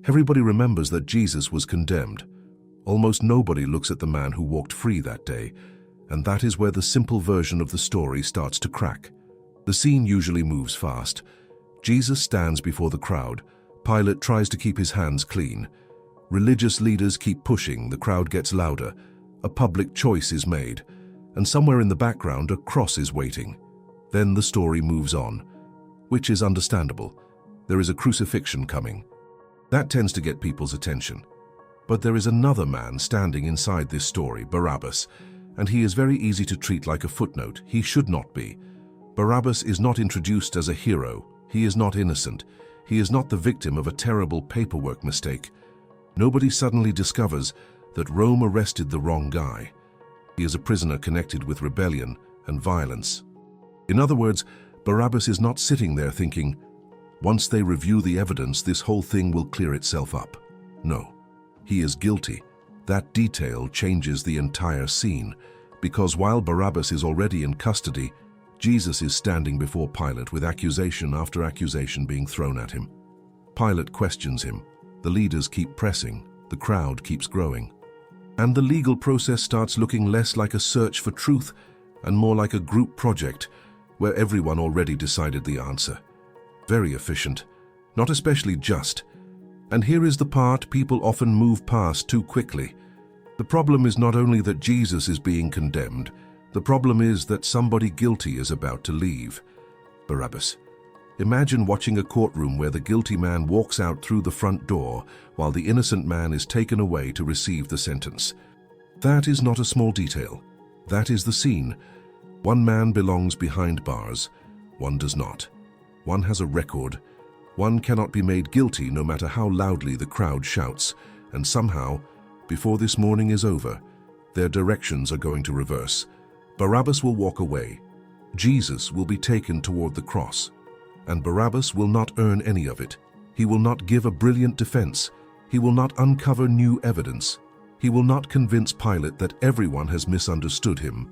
Everybody remembers that Jesus was condemned. Almost nobody looks at the man who walked free that day, and that is where the simple version of the story starts to crack. The scene usually moves fast. Jesus stands before the crowd. Pilate tries to keep his hands clean. Religious leaders keep pushing, the crowd gets louder. A public choice is made, and somewhere in the background a cross is waiting. Then the story moves on, which is understandable. There is a crucifixion coming. That tends to get people's attention. But there is another man standing inside this story, Barabbas, and he is very easy to treat like a footnote. He should not be. Barabbas is not introduced as a hero. He is not innocent. He is not the victim of a terrible paperwork mistake. Nobody suddenly discovers that Rome arrested the wrong guy. He is a prisoner connected with rebellion and violence. In other words, Barabbas is not sitting there thinking, once they review the evidence, this whole thing will clear itself up. No, he is guilty. That detail changes the entire scene, because while Barabbas is already in custody, Jesus is standing before Pilate with accusation after accusation being thrown at him. Pilate questions him. The leaders keep pressing. The crowd keeps growing. And the legal process starts looking less like a search for truth and more like a group project where everyone already decided the answer. Very efficient, not especially just. And here is the part people often move past too quickly. The problem is not only that Jesus is being condemned, the problem is that somebody guilty is about to leave. Barabbas. Imagine watching a courtroom where the guilty man walks out through the front door while the innocent man is taken away to receive the sentence. That is not a small detail. That is the scene. One man belongs behind bars. One does not. One has a record. One cannot be made guilty no matter how loudly the crowd shouts. And somehow, before this morning is over, their directions are going to reverse. Barabbas will walk away. Jesus will be taken toward the cross. And Barabbas will not earn any of it. He will not give a brilliant defense. He will not uncover new evidence. He will not convince Pilate that everyone has misunderstood him.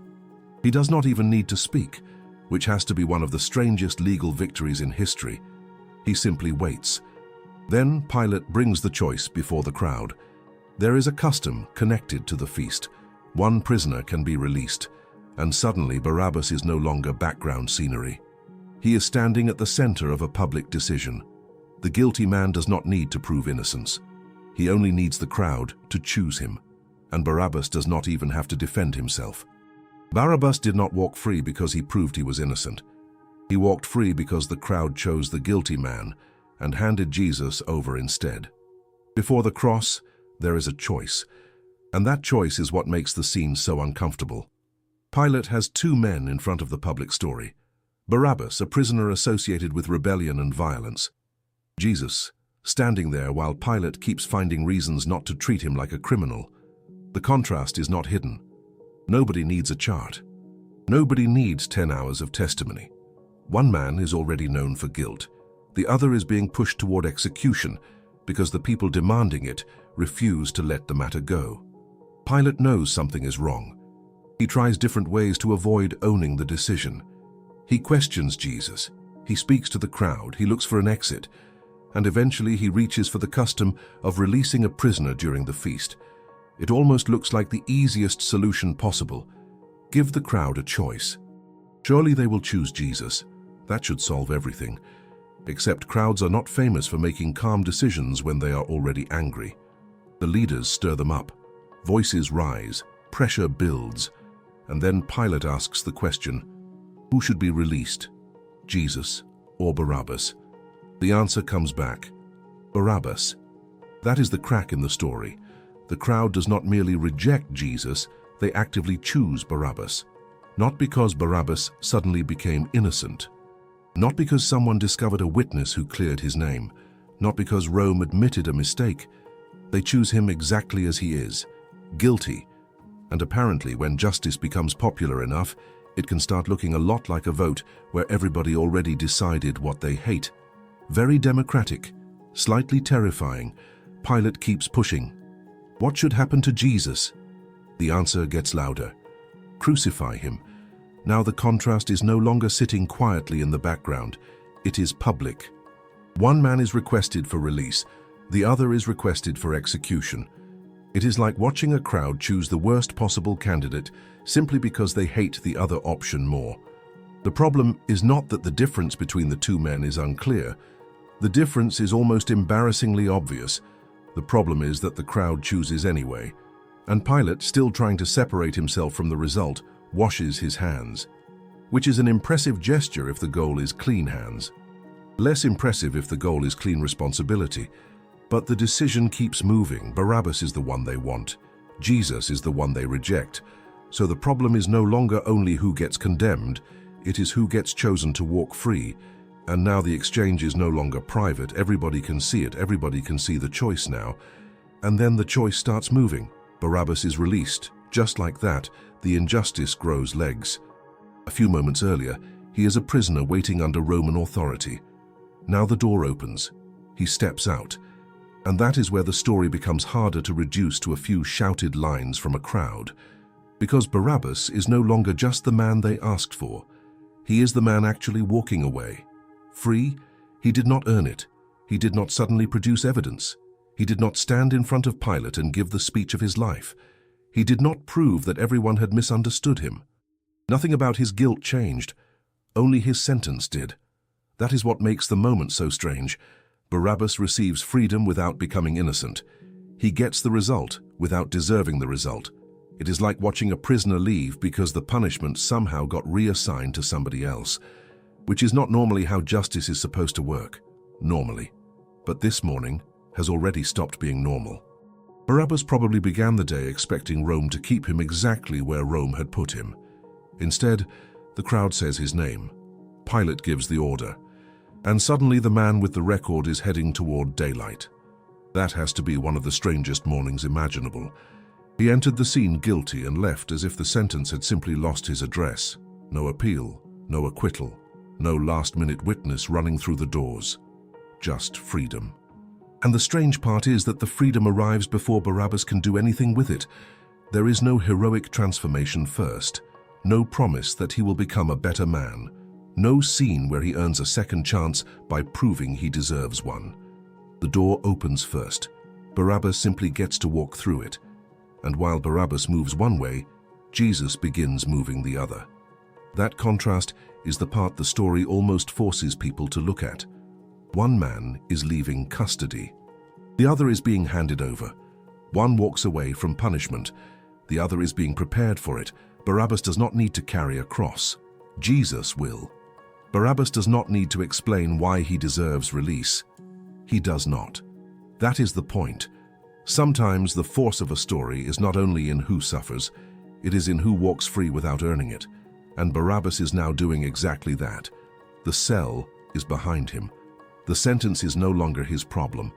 He does not even need to speak, which has to be one of the strangest legal victories in history. He simply waits. Then Pilate brings the choice before the crowd. There is a custom connected to the feast. One prisoner can be released, and suddenly Barabbas is no longer background scenery. He is standing at the center of a public decision. The guilty man does not need to prove innocence. He only needs the crowd to choose him, and Barabbas does not even have to defend himself. Barabbas did not walk free because he proved he was innocent. He walked free because the crowd chose the guilty man and handed Jesus over instead. Before the cross, there is a choice, and that choice is what makes the scene so uncomfortable. Pilate has two men in front of the public story. Barabbas, a prisoner associated with rebellion and violence. Jesus, standing there while Pilate keeps finding reasons not to treat him like a criminal. The contrast is not hidden. Nobody needs a chart. Nobody needs 10 hours of testimony. One man is already known for guilt. The other is being pushed toward execution because the people demanding it refuse to let the matter go. Pilate knows something is wrong. He tries different ways to avoid owning the decision. He questions Jesus. He speaks to the crowd. He looks for an exit. And eventually he reaches for the custom of releasing a prisoner during the feast. It almost looks like the easiest solution possible. Give the crowd a choice. Surely they will choose Jesus. That should solve everything. Except crowds are not famous for making calm decisions when they are already angry. The leaders stir them up. Voices rise. Pressure builds. And then Pilate asks the question, who should be released? Jesus or Barabbas? The answer comes back, Barabbas. That is the crack in the story. The crowd does not merely reject Jesus, they actively choose Barabbas. Not because Barabbas suddenly became innocent. Not because someone discovered a witness who cleared his name. Not because Rome admitted a mistake. They choose him exactly as he is, guilty. And apparently when justice becomes popular enough, it can start looking a lot like a vote where everybody already decided what they hate. Very democratic, slightly terrifying. Pilate keeps pushing. What should happen to Jesus? The answer gets louder. Crucify him. Now the contrast is no longer sitting quietly in the background. It is public. One man is requested for release. The other is requested for execution. It is like watching a crowd choose the worst possible candidate simply because they hate the other option more. The problem is not that the difference between the two men is unclear. The difference is almost embarrassingly obvious. The problem is that the crowd chooses anyway. And Pilate, still trying to separate himself from the result, washes his hands, which is an impressive gesture if the goal is clean hands. Less impressive if the goal is clean responsibility. But the decision keeps moving. Barabbas is the one they want. Jesus is the one they reject. So the problem is no longer only who gets condemned, it is who gets chosen to walk free. And now the exchange is no longer private. Everybody can see it. Everybody can see the choice now. And then the choice starts moving. Barabbas is released. Just like that, the injustice grows legs. A few moments earlier, he is a prisoner waiting under Roman authority. Now the door opens. He steps out. And that is where the story becomes harder to reduce to a few shouted lines from a crowd. Because Barabbas is no longer just the man they asked for. He is the man actually walking away. Free? He did not earn it. He did not suddenly produce evidence. He did not stand in front of Pilate and give the speech of his life. He did not prove that everyone had misunderstood him. Nothing about his guilt changed. Only his sentence did. That is what makes the moment so strange. Barabbas receives freedom without becoming innocent. He gets the result without deserving the result. It is like watching a prisoner leave because the punishment somehow got reassigned to somebody else, which is not normally how justice is supposed to work, normally. But this morning has already stopped being normal. Barabbas probably began the day expecting Rome to keep him exactly where Rome had put him. Instead, the crowd says his name. Pilate gives the order. And suddenly the man with the record is heading toward daylight. That has to be one of the strangest mornings imaginable. He entered the scene guilty and left as if the sentence had simply lost his address. No appeal, no acquittal, no last-minute witness running through the doors. Just freedom. And the strange part is that the freedom arrives before Barabbas can do anything with it. There is no heroic transformation first, no promise that he will become a better man, no scene where he earns a second chance by proving he deserves one. The door opens first. Barabbas simply gets to walk through it. And while Barabbas moves one way, Jesus begins moving the other. That contrast is the part the story almost forces people to look at. One man is leaving custody. The other is being handed over. One walks away from punishment. The other is being prepared for it. Barabbas does not need to carry a cross. Jesus will. Barabbas does not need to explain why he deserves release. He does not. That is the point. Sometimes the force of a story is not only in who suffers, it is in who walks free without earning it. And Barabbas is now doing exactly that. The cell is behind him. The sentence is no longer his problem.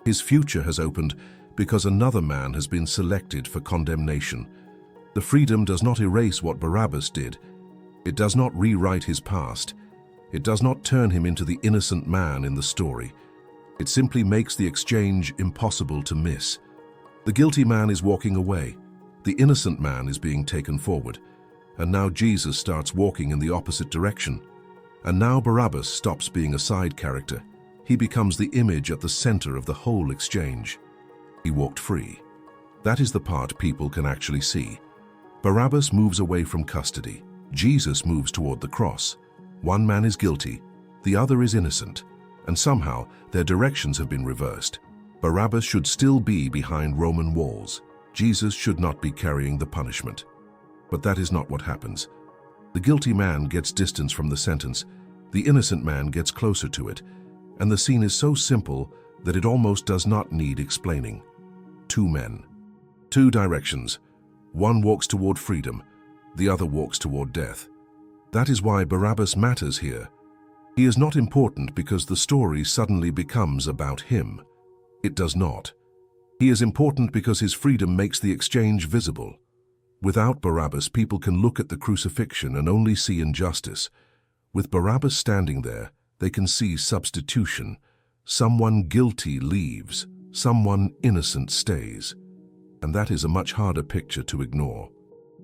His future has opened because another man has been selected for condemnation. The freedom does not erase what Barabbas did. It does not rewrite his past. It does not turn him into the innocent man in the story. It simply makes the exchange impossible to miss. The guilty man is walking away. The innocent man is being taken forward. And now Jesus starts walking in the opposite direction. And now Barabbas stops being a side character. He becomes the image at the center of the whole exchange. He walked free. That is the part people can actually see. Barabbas moves away from custody. Jesus moves toward the cross. One man is guilty, the other is innocent, and somehow their directions have been reversed. Barabbas should still be behind Roman walls. Jesus should not be carrying the punishment. But that is not what happens. The guilty man gets distance from the sentence, the innocent man gets closer to it, and the scene is so simple that it almost does not need explaining. Two men, two directions. One walks toward freedom, the other walks toward death. That is why Barabbas matters here. He is not important because the story suddenly becomes about him. It does not. He is important because his freedom makes the exchange visible. Without Barabbas, people can look at the crucifixion and only see injustice. With Barabbas standing there, they can see substitution. Someone guilty leaves, someone innocent stays. And that is a much harder picture to ignore.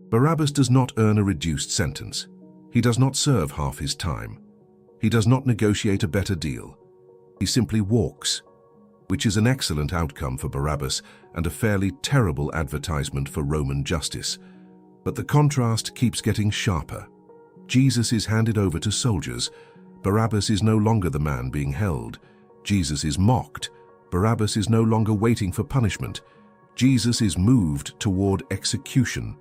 Barabbas does not earn a reduced sentence. He does not serve half his time. He does not negotiate a better deal. He simply walks. which is an excellent outcome for Barabbas and a fairly terrible advertisement for Roman justice. But the contrast keeps getting sharper. Jesus is handed over to soldiers. Barabbas is no longer the man being held. Jesus is mocked. Barabbas is no longer waiting for punishment. Jesus is moved toward execution.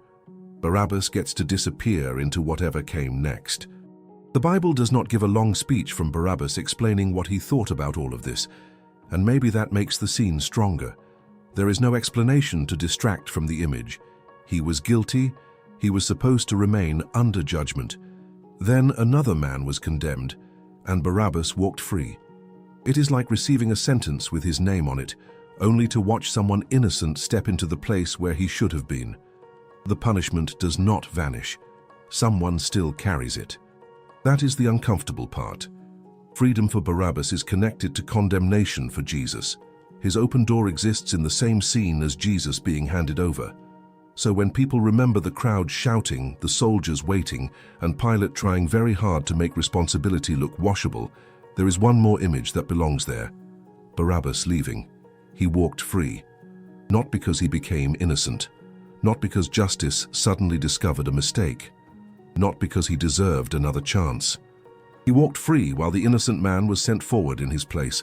Barabbas gets to disappear into whatever came next. The Bible does not give a long speech from Barabbas explaining what he thought about all of this, and maybe that makes the scene stronger. There is no explanation to distract from the image. He was guilty. He was supposed to remain under judgment. Then another man was condemned, and Barabbas walked free. It is like receiving a sentence with his name on it, only to watch someone innocent step into the place where he should have been. The punishment does not vanish. Someone still carries it. That is the uncomfortable part. Freedom for Barabbas is connected to condemnation for Jesus. His open door exists in the same scene as Jesus being handed over. So when people remember the crowd shouting, the soldiers waiting, and Pilate trying very hard to make responsibility look washable, there is one more image that belongs there. Barabbas leaving. He walked free. Not because he became innocent. Not because justice suddenly discovered a mistake. Not because he deserved another chance. He walked free while the innocent man was sent forward in his place.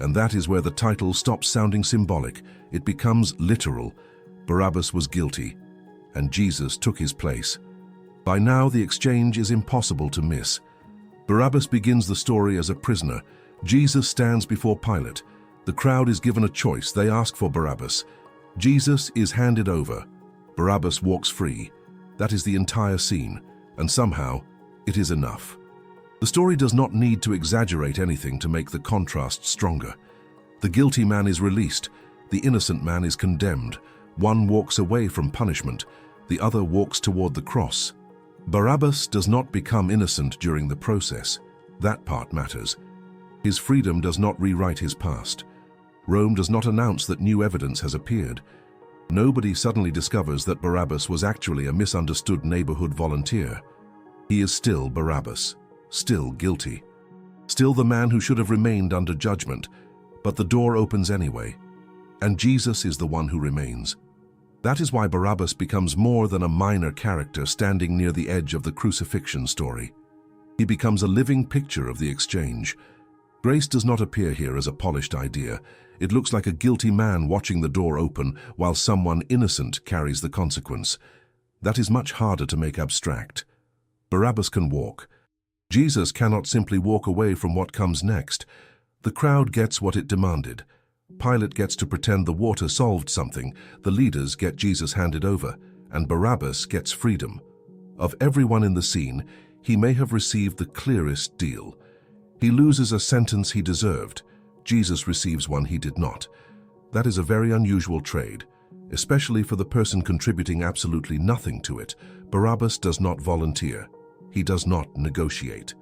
And that is where the title stops sounding symbolic. It becomes literal. Barabbas was guilty, and Jesus took his place. By now, the exchange is impossible to miss. Barabbas begins the story as a prisoner. Jesus stands before Pilate. The crowd is given a choice. They ask for Barabbas. Jesus is handed over. Barabbas walks free. That is the entire scene, and somehow, it is enough. The story does not need to exaggerate anything to make the contrast stronger. The guilty man is released. The innocent man is condemned. One walks away from punishment. The other walks toward the cross. Barabbas does not become innocent during the process. That part matters. His freedom does not rewrite his past. Rome does not announce that new evidence has appeared. Nobody suddenly discovers that Barabbas was actually a misunderstood neighborhood volunteer. He is still Barabbas, still guilty, still the man who should have remained under judgment, but the door opens anyway, and Jesus is the one who remains. That is why Barabbas becomes more than a minor character standing near the edge of the crucifixion story. He becomes a living picture of the exchange. Grace does not appear here as a polished idea. It looks like a guilty man watching the door open while someone innocent carries the consequence. That is much harder to make abstract. Barabbas can walk. Jesus cannot simply walk away from what comes next. The crowd gets what it demanded. Pilate gets to pretend the water solved something, the leaders get Jesus handed over, and Barabbas gets freedom. Of everyone in the scene, he may have received the clearest deal. He loses a sentence he deserved. Jesus receives one he did not. That is a very unusual trade, especially for the person contributing absolutely nothing to it. Barabbas does not volunteer. He does not negotiate.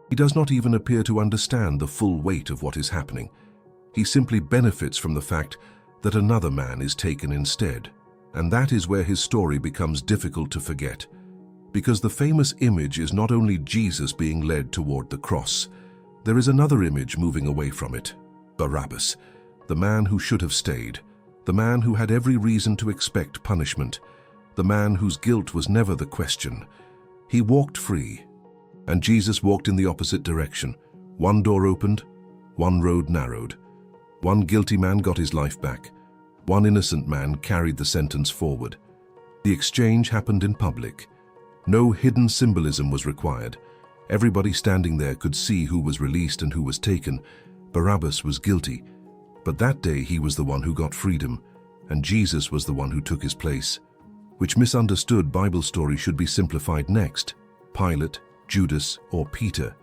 He does not even appear to understand the full weight of what is happening. He simply benefits from the fact that another man is taken instead. And that is where his story becomes difficult to forget. Because the famous image is not only Jesus being led toward the cross. There is another image moving away from it. Barabbas, the man who should have stayed. The man who had every reason to expect punishment. The man whose guilt was never the question. He walked free. And Jesus walked in the opposite direction. One door opened, one road narrowed. One guilty man got his life back. One innocent man carried the sentence forward. The exchange happened in public. No hidden symbolism was required. Everybody standing there could see who was released and who was taken. Barabbas was guilty, but that day he was the one who got freedom, and Jesus was the one who took his place. Which misunderstood Bible story should be simplified next? Pilate, Judas, or Peter?